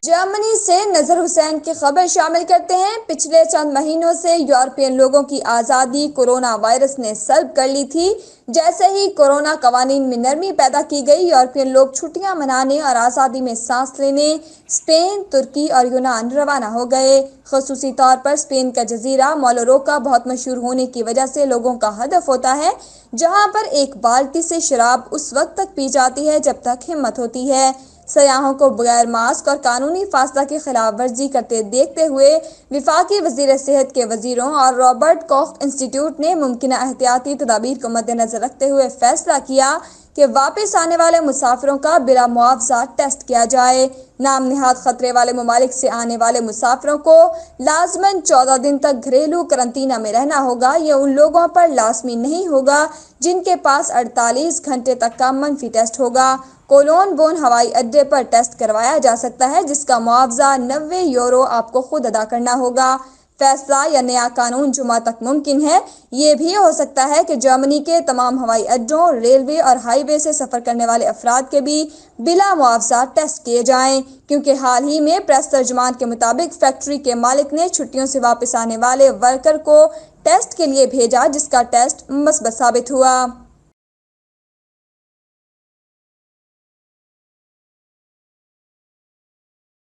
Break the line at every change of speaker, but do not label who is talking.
Germany से नजर हुसैन की खबर शामिल करते हैं। पिछले चंद महीनों से यूरोपियन लोगों की आज़ादी कोरोना वायरस ने सल्ब कर ली थी। जैसे ही कोरोना कवानीन में नरमी पैदा की गई, यूरोपियन लोग छुट्टियां मनाने और आज़ादी में सांस लेने स्पेन, तुर्की और यूनान रवाना हो गए। खसूसी तौर पर स्पेन का जजीरा मोलोरोका बहुत मशहूर होने की वजह से लोगों का हदफ होता है, जहां पर एक बाल्टी से शराब उस वक्त तक पी जाती है जब तक हिम्मत होती है। सयाहों को बगैर मास्क और कानूनी फासला की खिलाफ वर्जी करते देखते हुए विफाकी वजीर सेहत के वजीरों और रॉबर्ट कॉख इंस्टीट्यूट ने मुमकिन एहतियाती तदाबीर को मद्देनजर रखते हुए फैसला किया कि वापस आने वाले मुसाफिरों का बिला मुआवजा टेस्ट किया जाए। नाम निहाद खतरे वाले ममालिक से आने वाले मुसाफिरों को लाजमन 14 दिन तक घरेलू करंतना में रहना होगा। यह उन लोगों पर लाजमी नहीं होगा जिनके पास 48 घंटे तक का मनफी टेस्ट होगा। कोलोन बोन हवाई अड्डे पर टेस्ट करवाया जा सकता है, जिसका मुआवजा 90 यूरो आपको खुद अदा करना होगा। फैसला या नया कानून जुमा तक मुमकिन है। ये भी हो सकता है कि जर्मनी के तमाम हवाई अड्डों, रेलवे और हाईवे से सफ़र करने वाले अफराद के भी बिला मुआवजा टेस्ट किए जाएं, क्योंकि हाल ही में प्रेस तर्जमान के मुताबिक फैक्ट्री के मालिक ने छुट्टियों से वापस आने वाले वर्कर को टेस्ट के लिए भेजा, जिसका टेस्ट मुस्बत साबित हुआ।